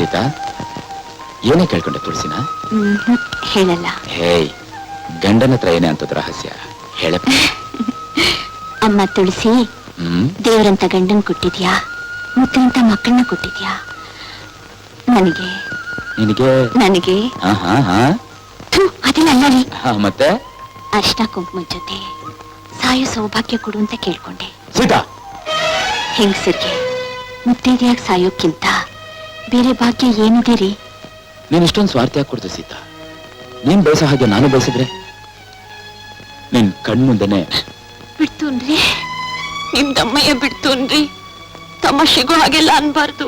ಸೀತಾ, ಏನೇ ಕೇಳ್ಕೊಂಡೆ ತುಳಸಿನ? ಹೇಳಲ್ಲ. ಹೇಯ್, ಗಂಡನ ಹತ್ರ ಏನೇ ಅಂತದ್ ರಹಸ್ಯ ಹೇಳಪ್ಪ. ಅಮ್ಮ ತುಳಸಿ, ದೇವರಂತ ಗಂಡನ್ ಕೊಟ್ಟಿದ್ಯಾ, ಮುತ್ತಂತ ಮಕ್ಕಳನ್ನ ಕೊಟ್ಟಿದ್ಯಾ ನನಗೆ? ನಿನಗೆ? ನನಗೆ ಅದೆಲ್ಲ ಅಲ್ಲ ರೀ. ಮತ್ತೆ ಅರ್ಶನ ಕುಂಕುಮದ ಜೊತೆ ಸಾಯೋ ಸೌಭಾಗ್ಯ ಕೊಡು ಅಂತ ಕೇಳ್ಕೊಂಡೆ. ಸೀತಾ, ಹೆಂಗಸರಿಗೆ ಮುತ್ತೈದೆಯಾಗಿ ಸಾಯೋಕ್ಕಿಂತ ಬೇರೆ ಭಾಗ್ಯ ಏನಿದೆ ರೀ? ನೀನ್ ಇಷ್ಟೊಂದು ಸ್ವಾರ್ಥಿಯಾಗಿ ಕೊಡ್ತು ಸೀತಾ. ನೀನ್ ಬಯಸೋ ಹಾಗೆ ನಾನು ಬಯಸಿದ್ರೆ ನಿನ್ ಕಣ್ಮುಂದೆನೆ ಬಿಡ್ತು ಅನ್ರಿ, ನಿಮ್ ತಮ್ಮಯ್ಯ ಬಿಡ್ತು ಅನ್ರಿ. ತಮಾಷೆಗೂ ಹಾಗೆಲ್ಲ ಅನ್ಬಾರ್ದು.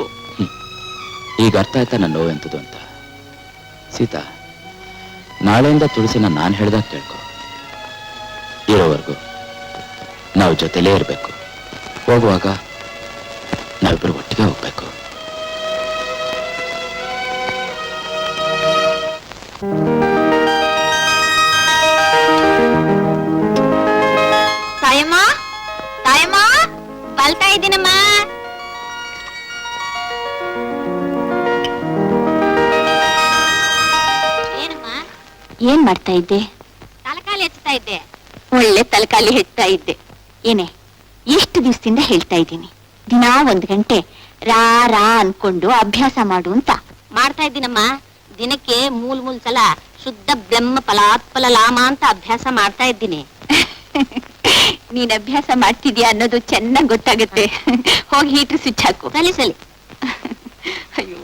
ಈಗ ಅರ್ಥ ಆಯ್ತಾ ನನ್ನ ನೋವೆಂತದ್ದು ಅಂತ? ಸೀತಾ, ನಾಳೆಯಿಂದ ತುಳಸಿನ ನಾನು ಹೇಳ್ದಾಗ ಕೇಳ್ಕೊ. ಇರೋವರೆಗೂ ನಾವು ಜೊತೆಲೇ ಇರಬೇಕು. ಹೋಗುವಾಗ ನಾವಿಬ್ಬರು ಒಟ್ಟಿಗೆ ಹೋಗ್ಬೇಕು. ತಾಯಮ್ಮ, ತಾಯಮ್ಮ, ಬಲ್ತಾ ಇದ್ದೀನಮ್ಮ. ಏನ್ ಮಾಡ್ತಾ ಇದ್ದೆ? ತಲಕಾಲಿ ಹೆಚ್ಚುತ್ತಾ ಇದ್ದೆ. ಒಳ್ಳೆ ತಲಕಾಲಿ ಹೆಚ್ಚುತ್ತಾ ಇದ್ದೆ. ಏನೇ, ಎಷ್ಟು ದಿವಸದಿಂದ ಹೇಳ್ತಾ ಇದ್ದೀನಿ, ದಿನಾ 1 ಗಂಟೆ ರಾ ರಾ ಅನ್ಕೊಂಡು ಅಭ್ಯಾಸ ಮಾಡು ಅಂತ. ಮಾಡ್ತಾ ಇದ್ದೀನಮ್ಮ. ದಿನಕ್ಕೆ ಮೂಲ್ ಸಲ ಶುದ್ಧ ಬ್ರಹ್ಮ ಫಲಾತ್ಫಲ ಲಾಮ ಅಂತ ಅಭ್ಯಾಸ ಮಾಡ್ತಾ ಇದ್ದೀನಿ. ನೀನ್ ಅಭ್ಯಾಸ ಮಾಡ್ತಿದ್ಯಾ ಅನ್ನೋದು ಚೆನ್ನಾಗಿ ಗೊತ್ತಾಗುತ್ತೆ. ಹೋಗಿ ಹೀಟರ್ ಸ್ವಿಚ್ ಹಾಕು. ಸಲಿ. ಅಯ್ಯೋ,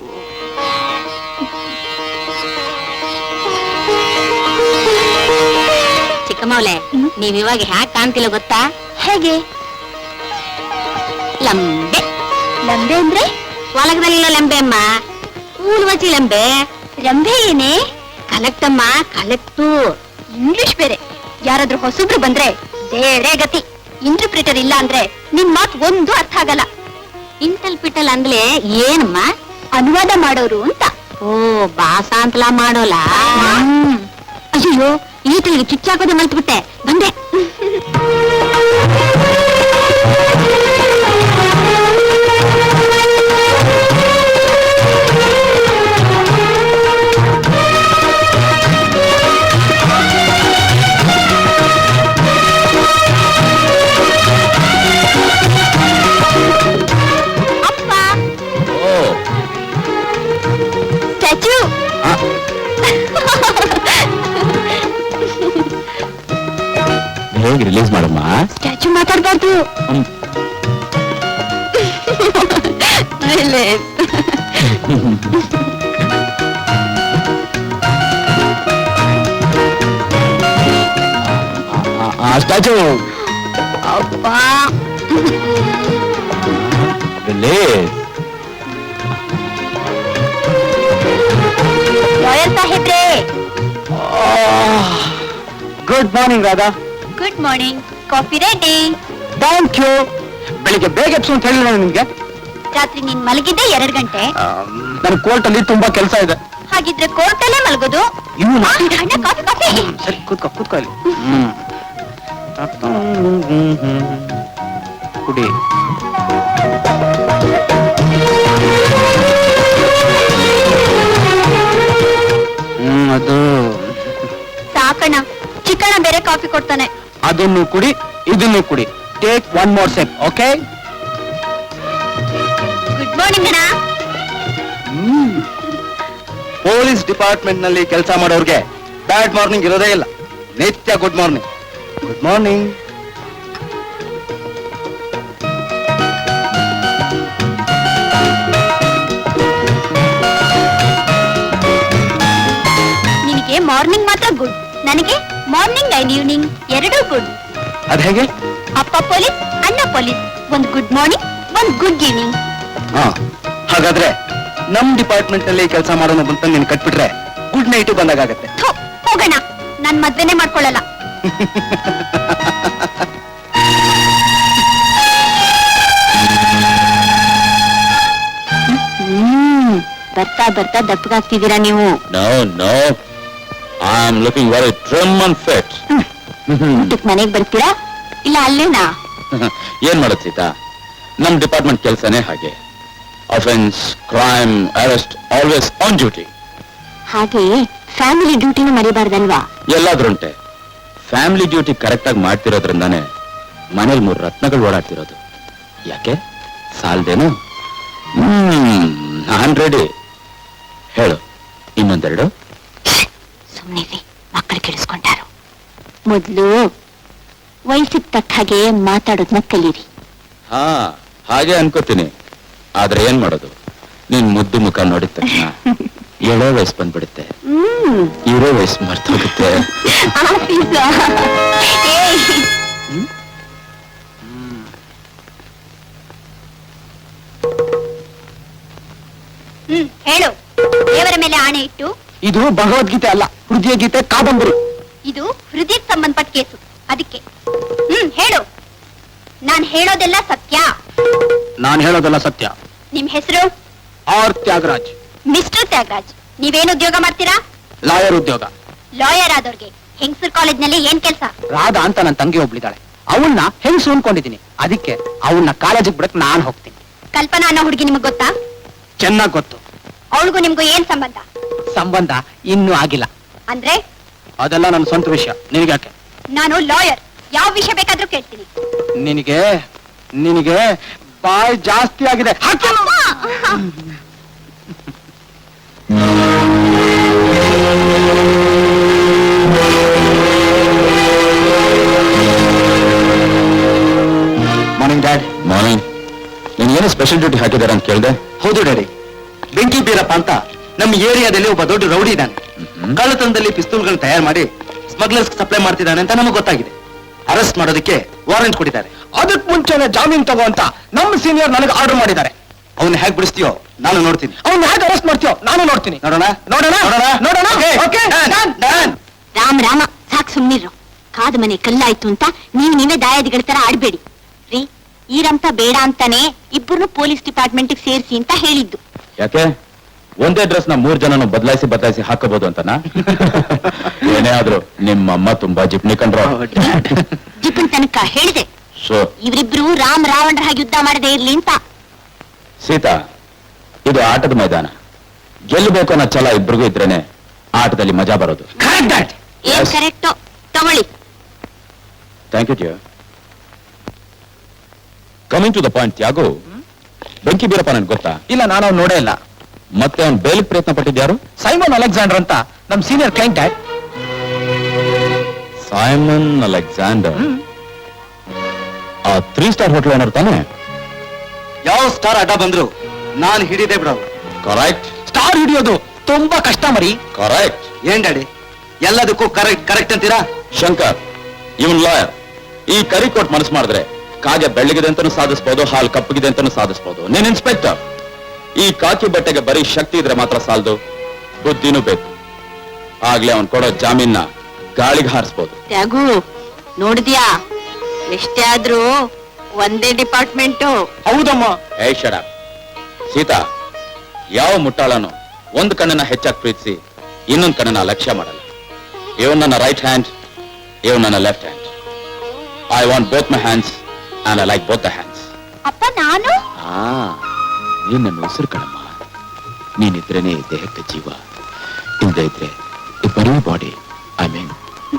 ಚಿಕ್ಕಮ್ಮವ್ಲೆ, ನೀವ್ ಇವಾಗ ಹ್ಯಾಕ್ ಕಾಣ್ತಿಲ್ಲ ಗೊತ್ತಾ? ಹೇಗೆ? ಲಂಬೆ. ಲಂಬೆ ಅಂದ್ರೆ ಒಳಗದಲ್ಲಿಲ್ಲ ಲಂಬೆ ಅಮ್ಮ, ಊಲ್ವಚಿ ಲಂಬೆ. ಲಂಬೆ ಏನೇ? ಕಲೆಕ್ಟಮ್ಮ, ಕಲೆಕ್ಟು. ಇಂಗ್ಲಿಷ್ ಬೇರೆ. ಯಾರಾದ್ರೂ ಹೊಸಬ್ರು ಬಂದ್ರೆ ಬೇರೆ ಗತಿ. ಇಂಟರ್ಪ್ರಿಟರ್ ಇಲ್ಲ ಅಂದ್ರೆ ನಿನ್ ಮಾತು ಒಂದು ಅರ್ಥ ಆಗಲ್ಲ. ಇಂಟರ್ಪ್ರಿಟಲ್ ಅಂದ್ರೆ ಏನಮ್ಮ? ಅನುವಾದ ಮಾಡೋರು ಅಂತ. ಓ, ಭಾಷಾಂತಲ ಮಾಡೋಲ್ಲ. ಅಯ್ಯೋ, ಈಟಲಿಗೆ ಚುಚ್ಚಾಕೋದೆ ಮಲ್ತ್ಬಿಟ್ಟೆ, ಬಂದೆ. ಹೇಗೆ ರಿಲೀಸ್ ಮಾಡಮ್ಮ? ಸ್ಟ್ಯಾಚು ಮಾತಾಡ್ಬಾರ್ದು. ಸ್ಟ್ಯಾಚು ಅಪ್ಪ, ರಿಲೀಸ್. ಲಾಯರ್ ಸಾಹೇಬ್ರೆ, good morning Radha. Good morning. Coffee ready. Thank you. ಬೆಳಿಗ್ಗೆ ಬೇಗ ಎಬ್ಸು ಅಂತ ಹೇಳಿಲ್ಲ ನಿಮ್ಗೆ? ರಾತ್ರಿ ನೀನ್ ಮಲಗಿದ್ದೆ 2 ಗಂಟೆ. ನನ್ನ ಕೋರ್ಟ್ ಅಲ್ಲಿ ತುಂಬಾ ಕೆಲಸ ಇದೆ. ಹಾಗಿದ್ರೆ ಕೋರ್ಟಲ್ಲೇ ಮಲಗೋದು. ಕಾಫಿ. ಸರಿ, ಕೂತ್ಕೋ ಇಲ್ಲಿ. ಕುಡಿ. ಅದು ಸಾಕಣ್ಣ. ಚಿಕ್ಕಣ್ಣ ಬೇರೆ ಕಾಫಿ ಕೊಡ್ತಾನೆ. ಅದನ್ನು ಕುಡಿ, ಇದನ್ನು ಕುಡಿ. Take 1 more sip, okay? Good morning ಅಣ್ಣ. ಪೊಲೀಸ್ ಡಿಪಾರ್ಟ್ಮೆಂಟ್ ನಲ್ಲಿ ಕೆಲಸ ಮಾಡೋರ್ಗೆ ಬ್ಯಾಡ್ ಮಾರ್ನಿಂಗ್ ಇರೋದೇ ಇಲ್ಲ. ನಿತ್ಯ ಗುಡ್ ಮಾರ್ನಿಂಗ್. Good morning. ನಿನಗೆ ಮಾರ್ನಿಂಗ್ ಮಾತ್ರ ಗುಡ್, ನನಗೆ ಮಾರ್ನಿಂಗ್ ಅಂಡ್ ಈವ್ನಿಂಗ್ ಎರಡೂ ಗುಡ್. ಅದ್ ಹೇಗೆ? ಅಪ್ಪ ಪೊಲೀಸ್, ಅಣ್ಣ ಪೊಲೀಸ್. ಒಂದು ಗುಡ್ ಮಾರ್ನಿಂಗ್, ಒಂದು ಗುಡ್ ಈವ್ನಿಂಗ್. ಹಾಗಾದ್ರೆ ನಮ್ ಡಿಪಾರ್ಟ್ಮೆಂಟ್ ನಲ್ಲಿ ಕೆಲಸ ಮಾಡೋಣ ಅಂತ ನೀನ್ ಕಟ್ಬಿಟ್ರೆ ಗುಡ್ ನೈಟ್ ಬಂದಾಗತ್ತೆ. ಹೋಗೋಣ, ನಾನ್ ಮದ್ವೆನೇ ಮಾಡ್ಕೊಳ್ಳಲ್ಲ. ಬರ್ತಾ ಬರ್ತಾ ದಪ್ಪಗಾಗ್ತಿದ್ದೀರಾ ನೀವು. No, I am looking very trim and fit. ಊಟಕ್ಕೆ ಮನೆಗೆ ಬರ್ತೀರಾ ಇಲ್ಲ ಅಲ್ಲೇನಾ? ಏನ್ ಮಾಡೋದು ಸೀತಾ, ನಮ್ ಡಿಪಾರ್ಟ್ಮೆಂಟ್ ಕೆಲಸನೇ ಹಾಗೆ. Offence, crime, arrest, always on duty. ಹಾಗೆ ಫ್ಯಾಮಿಲಿ ಡ್ಯೂಟಿನೂ ಮರಿಬಾರ್ದಲ್ವಾ? ಎಲ್ಲಾದ್ರುಂಟೆ. ಫ್ಯಾಮಿಲಿ ಡ್ಯೂಟಿ ಕರೆಕ್ಟ್ ಆಗಿ ಮಾಡ್ತಿರೋದ್ರಿಂದಾನೆ ಮನೇಲಿ 3 ರತ್ನಗಳು ಓಡಾಡ್ತಿರೋದು. ಯಾಕೆ ಸಾಲ್ದೇನು? ನಾನ್ ರೆಡಿ. ಹೇಳು, ಇನ್ನೊಂದೆರಡು. ಸುಮ್ಮನಿರಿ, ಮಕ್ಕಳು ಕೇಳಿಸ್ಕೊಂಡಾರು. ಮೊದ್ಲು ವಯಸ್ಸಿಗೆ ತಕ್ಕ ಹಾಗೆ ಮಾತಾಡೋದ್ನ ಕಲೀರಿ. ಹಾ, ಹಾಗೆ ಅನ್ಕೋತೀನಿ. ಆದ್ರೆ ಏನ್ ಮಾಡೋದು, ನಿನ್ ಮುದ್ದು ಮುಖ ನೋಡಿದ ತಕ್ಷಣ ಎಳೋ ವಯಸ್ಸು ಬಂದ್ಬಿಡುತ್ತೆ, ಇರೋ ವಯಸ್ಸು ಮರ್ತೋಗುತ್ತೆ. ಹೇಳು, ದೇವರ ಮೇಲೆ ಆಣೆ ಇಟ್ಟು. ಇದು ಭಗವದ್ಗೀತೆ ಅಲ್ಲ, ಹೃದಯ ಗೀತೆ, ಕಾದಂಬರಿ. ಇದು ಹೃದಯಕ್ಕೆ ಸಂಬಂಧಪಟ್ಟ ಕೇಸು, ಅದಕ್ಕೆ. ಹೇಳು, ನಾನ್ ಹೇಳೋದೆಲ್ಲ ಸತ್ಯ. ನಾನು ಹೇಳೋದಲ್ಲ ಸತ್ಯ. ನಿಮ್ ಹೆಸರು? ಆರ್ ತ್ಯಾಗರಾಜ್. ಮಿಸ್ಟರ್ ತ್ಯಾಗರಾಜ್, ನೀವೇನು ಉದ್ಯೋಗ ಮಾಡ್ತೀರಾ? ಲಾಯರ್ ಉದ್ಯೋಗ. ಲಾಯರ್ ಆದವ್ರಿಗೆ ಹೆಂಗಸರ್ ಕಾಲೇಜ್ನಲ್ಲಿ ಏನ್ ಕೆಲಸ? ರಾಧಾ ಅಂತ ನನ್ನ ತಂಗಿ ಒಬ್ಳಿದ್ದಾಳೆ, ಅವಳನ್ನ ಹೆಂಗ್ಸು ಅನ್ಕೊಂಡಿದ್ದೀನಿ. ಅದಕ್ಕೆ ಅವಳನ್ನ ಕಾಲೇಜಿಗೆ ಬಿಡಕ್ ನಾನ್ ಹೋಗ್ತೀನಿ. ಕಲ್ಪನಾ ಅನ್ನೋ ಹುಡುಗಿ ನಿಮಗ್ ಗೊತ್ತಾ? ಚೆನ್ನಾಗ್ ಗೊತ್ತು. ಅವಳಿಗೂ ನಿಮ್ಗೂ ಏನ್ ಸಂಬಂಧ? ಸಂಬಂಧ ಇನ್ನೂ ಆಗಿಲ್ಲ. ಅಂದ್ರೆ? ಅದೆಲ್ಲ ನನ್ನ ಸ್ವಂತ ವಿಷಯ, ನಿನಗ್ಯಾಕೆ? ನಾನು ಲಾಯರ್, ಯಾವ ವಿಷಯ ಬೇಕಾದ್ರೂ ಕೇಳ್ತೀನಿ. ನಿನಗೆ ನಿನಗೆ ಬಾಯ್ ಜಾಸ್ತಿ ಆಗಿದೆ. Morning dad. ಮಾರ್ನಿಂಗ್. ನೀನೇನು ಸ್ಪೆಷಲ್ ಡ್ಯೂಟಿ ಹಾಕಿದಾರೆ ಅಂತ ಕೇಳಿದೆ? ಹೌದು ಡ್ಯಾಡಿ, ಬೆಂಕಿ ಬೀರಪ್ಪ ಅಂತ ನಮ್ಮ ಏರಿಯಾದಲ್ಲಿ ಒಬ್ಬ ದೊಡ್ಡ ರೌಡಿ ಇದ್ದಾನೆ. ಕಳ್ಳತನದಲ್ಲಿ ಪಿಸ್ತೂಲ್ಗಳನ್ನ ತಯಾರು ಮಾಡಿ ಸ್ಮಗ್ಲರ್ಸ್ ಸಪ್ಲೈ ಮಾಡ್ತಿದ್ದಾನೆ ಅಂತ ನಮಗೆ ಗೊತ್ತಾಗಿದೆ. ಅರೆಸ್ಟ್ ಮಾಡೋದಕ್ಕೆ ವಾರೆಂಟ್ ಕೊಟ್ಟಿದ್ದಾರೆ. ಅದಕ್ಕೆ ಮುಂಚೆನೆ ಜಾಮೀನ್ ತಗೋ ಅಂತ ನಮ್ಮ ಸೀನಿಯರ್ ನನಗೆ ಆರ್ಡರ್ ಮಾಡಿದ್ದಾರೆ. ಅವ್ನ ಹೇಗ್ ಬಿಡಿಸ್ತೀಯೋ ನಾನು ನೋಡ್ತೀನಿ, ಅವ್ನ ಹೇಗೆ ಅರೆಸ್ಟ್ ಮಾಡ್ತೀಯೋ ನಾನು ನೋಡ್ತೀನಿ. ನೋಡೋಣ ನೋಡೋಣ ನೋಡೋಣ ನೋಡೋಣ. ರಾಮ ರಾಮ, ಸಾಕ್ ಸುಮ್ನಿರು. ಕಾದ ಮನೆ ಕಲ್ಲಾಯ್ತು ಅಂತ ನೀವೇ ದಾಯಾದಿಗಳ ತರ ಆಡ್ಬೇಡಿ ರೀ. ಈರಂತ ಬೇಡ ಅಂತಾನೆ ಇಬ್ಬರು ಪೊಲೀಸ್ ಡಿಪಾರ್ಟ್ಮೆಂಟ್ ಸೇರಿಸಿ ಅಂತ ಹೇಳಿದ್ದು. ಯಾಕೆ ಒಂದೇ ಡ್ರೆಸ್ ನ 3 ಜನನು ಬದಲಾಯಿಸಿ ಹಾಕಬಹುದು ಅಂತನಾ? ಏನೇ ಆದ್ರೂ ನಿಮ್ಮಮ್ಮ ತುಂಬಾ ಜಿಪ್ನಿ ಕಂಡ್ರು. ಜಿಪ್ಪನ್ ತನಕ ಹೇಳಿದೆ ಇವರಿಬ್ರು ರಾಮ್ ರಾವಣರ ಹಾಗೆ ಯುದ್ಧ ಮಾಡದೇ ಇರ್ಲಿ ಅಂತ. ಸೀತಾ, ಇದು ಆಟದ ಮೈದಾನ. ಗೆಲ್ಲಬೇಕು ಅನ್ನೋ ಛಲ ಇಬ್ರಿಗೂ ಇದ್ರೇನೆ ಆಟದಲ್ಲಿ ಮಜಾ ಬರೋದು. ಏನ್ ಕರೆಕ್ಟೋ ತಗೊಳ್ಳಿ. Thank you dear. Coming to the point, Tyagu, ಬೆಂಕಿ ಬೀರಪ್ಪ ನನ್ಗೆ ಗೊತ್ತಾ? ಇಲ್ಲ, ನಾನು ಅವ್ನು ನೋಡೇ ಇಲ್ಲ. ಮತ್ತೆ ಅವ್ನು ಬೇಲಿಗೆ ಪ್ರಯತ್ನ ಪಟ್ಟಿದ್ಯಾರು? ಸೈಮನ್ ಅಲೆಕ್ಸಾಂಡರ್ ಅಂತ ನಮ್ senior client dad. Simon Alexander ಆ 3 ಸ್ಟಾರ್ ಹೋಟೆಲ್ ಓನರ್ ತಾನೆ? ಯಾವ ಸ್ಟಾರ್ ಅಡ್ಡ ಬಂದ್ರು ನಾನು ಹಿಡಿದೇ ಬಿಡೋದು. ಕರೆಕ್ಟ್. ಸ್ಟಾರ್ ಹಿಡಿಯೋದು ತುಂಬಾ ಕಷ್ಟ ಮರಿ. ಕರೆಕ್ಟ್. ಏನ್ ಡ್ಯಾಡಿ ಎಲ್ಲದಕ್ಕೂ ಕರೆಕ್ಟ್ ಅಂತೀರಾ? ಶಂಕರ್, ಇವನ್ ಲಾಯರ್. ಈ ಕರಿ ಕೊಟ್ಟು ಮನಸ್ಸು ಮಾಡಿದ್ರೆ ಕಾಗೆ ಬೆಳ್ಳಗಿದೆ ಅಂತಾನು ಸಾಧಿಸಬಹುದು, ಹಾಲು ಕಪ್ಪಗಿದೆ ಅಂತಾನು ಸಾಧಿಸಬಹುದು. ನೀನ್ ಇನ್ಸ್ಪೆಕ್ಟರ್. ಈ ಕಾಕಿ ಬಟ್ಟೆಗೆ ಬರೀ ಶಕ್ತಿ ಇದ್ರೆ ಮಾತ್ರ ಸಾಲದು, ಬುದ್ಧಿನೂ ಬೇಕು. ಆಗ್ಲೇ ಅವನ್ ಕೊಡೋ ಜಾಮೀನ್ನ ಗಾಳಿಗೆ ಹಾರಿಸಬಹುದು. ತ್ಯಾಗು, ನೋಡಿದ್ಯಾ, ಎಷ್ಟೇ ಆದ್ರೂ ಒಂದೇ ಡಿಪಾರ್ಟ್ಮೆಂಟು. ಹೌದಮ್ಮ. ಶಡ. ಸೀತಾ, ಯಾವ ಮುಟ್ಟಾಳನು ಒಂದು ಕಣ್ಣನ್ನ ಹೆಚ್ಚಾಗಿ ಪ್ರೀತಿಸಿ ಇನ್ನೊಂದು ಕಣ್ಣನ್ನ ಲಕ್ಷ್ಯ ಮಾಡಲ್ಲ. ಇವನ್ ನನ್ನ ರೈಟ್ ಹ್ಯಾಂಡ್, ಇವನ್ ನನ್ನ left hand. I want both my hands and I like both the hands. ಅಪ್ಪ, ನಾನು ನೀನ್ ನನ್ನ ಉಸಿರು ಕಣಮ್ಮ. ನೀನಿದ್ರೇನೆ ದೇಹಕ್ಕೆ ಜೀವ, ಇಲ್ಲದೆ ಇದ್ರೆ ಬರೀ ಬಾಡಿ.